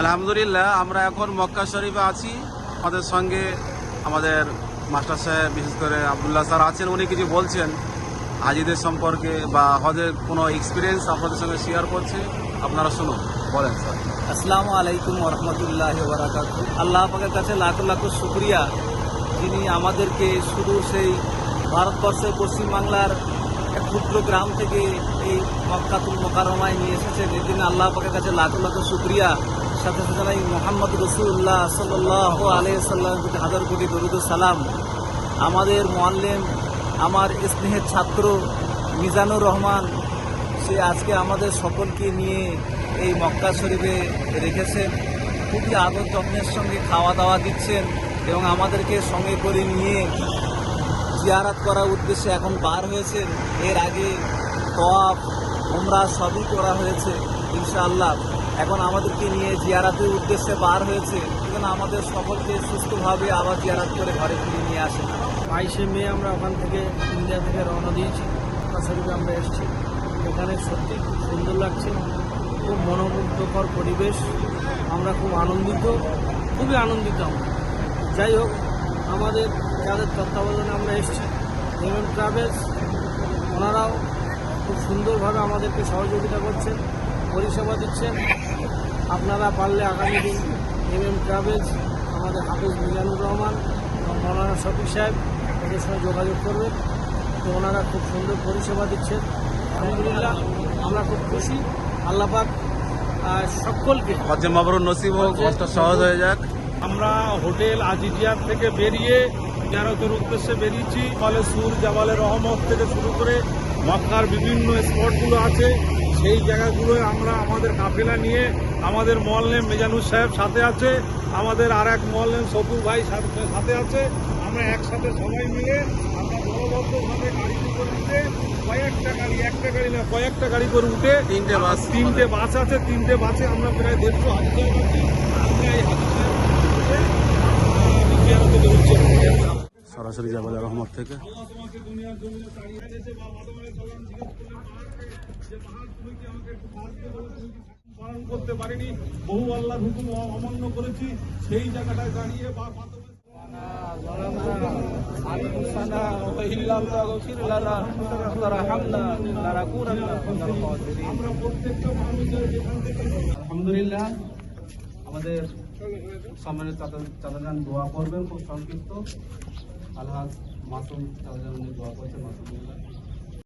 আলহামদুলিল্লাহ, আমরা এখন মক্কা শরীফে আছি। আমাদের সঙ্গে আমাদের মাস্টার সাহেব, বিশেষ করে আব্দুল্লাহ স্যার আছেন। উনি কিছু বলছেন হাজিদের সম্পর্কে বা হজের কোনো এক্সপিরিয়েন্স আপনাদের সঙ্গে শেয়ার করছে। আপনারা শুনুন, বলেন স্যার। আসসালামু আলাইকুম ওরহমতুল্লাহি ওয়া বারাকাতুহু। আল্লাহ পাকের কাছে লাখো লাখো শুকরিয়া, যিনি আমাদেরকে শুধু সেই ভারতবর্ষের পশ্চিমবাংলার এক ক্ষুদ্র গ্রাম থেকে এই মক্কাতুল মোকাররমায় নিয়ে এসেছেন। এর জন্য আল্লাহ পাকের কাছে লাখো লাখো শুকরিয়া। সাথে সাথে নাই মুহাম্মদ রাসূলুল্লাহ সাল্লাল্লাহু আলাইহি ওয়াসাল্লামের প্রতি হাজার কোটি দরুদ ও সালাম। আমাদের মুআল্লিম, আমার স্নেহের ছাত্র মিজানুর রহমান, সে আজকে আমাদের সকলকে নিয়ে এই মক্কা শরীফে রেখেছেন। খুবই আদর যত্নের সঙ্গে খাওয়া দাওয়া দিচ্ছেন এবং আমাদেরকে সঙ্গে করে নিয়ে জিয়ারাত করার উদ্দেশ্যে এখন বার হয়েছেন। এর আগে তওয়াফ, উমরা সবই করা হয়েছে ইনশাআল্লাহ। এখন আমাদেরকে নিয়ে জিয়ারাতের উদ্দেশ্যে বার হয়েছে, যেন আমাদের সকলকে সুস্থভাবে আবার জিয়ারাত করে ঘরে ফিরে নিয়ে আসে। 22শে মে আমরা ওখান থেকে ইন্ডিয়া থেকে রওনা দিয়েছি। মক্কা শরীফে আমরা এসেছি। এখানে সত্যি খুব সুন্দর লাগছে, খুব মনোমুগ্ধকর পরিবেশ। আমরা খুব আনন্দিত, খুবই আনন্দিত আমরা। যাই হোক, আমাদের যাদের তত্ত্বাবধানে আমরা এসেছি, ট্রাভেলস, ওনারাও খুব সুন্দরভাবে আমাদেরকে সহযোগিতা করছেন, পরিষেবা দিচ্ছেন। আপনারা পারলে আগামী দিন ট্রাভেলস, আমাদের হাফেজ মিজানুর রহমান এবং মৌলানা শফিক সাহেব ওদের সঙ্গে যোগাযোগ করবেন। তো ওনারা খুব সুন্দর পরিষেবা দিচ্ছেন। আলহামদুলিল্লাহ, আমরা খুব খুশি। আল্লাহ পাক সকলকে হজ্জে মাবরুর নসিব হোক, হজটা সহজ হয়ে যাক। আমরা হোটেল আজিজিয়ার থেকে বেরিয়ে জিয়ারতের উদ্দেশ্যে বেরিয়েছি। ফলে সুর, জাবালে রহমত থেকে শুরু করে মক্কার বিভিন্ন স্পটগুলো আছে, সেই জায়গাগুলোয় আমরা আমাদের কাফেলা নিয়ে, আমাদের মোয়াল্লেম মিজানুর সাহেব সাথে আছে, আমাদের আর এক মোয়াল্লেম সতুর ভাই সাথে আছে। আমরা একসাথে সবাই মিলে আমরা দলবদ্ধভাবে গাড়িতে করে উঠে কয়েকটা গাড়ি, একটা গাড়ি না কয়েকটা গাড়ি করে উঠে তিনটে বাস আছে। তিনটে বাসে আমরা প্রায় 150 হাজি আছি। আমরা এই হাজি সরাসরি জাবালে রহমত থেকে পালন করতে পারিনি, বহু আল্লাহর হুকুম অমান্য করেছি। সেই জায়গাটায় দাঁড়িয়ে বা আলহামদুলিল্লাহ, আমাদের সম্মানের চাচাজান দোয়া করবেন খুব সংক্ষিপ্ত। আলহাজ মাসুম চাচাজান দোয়া করছেন। মাসুম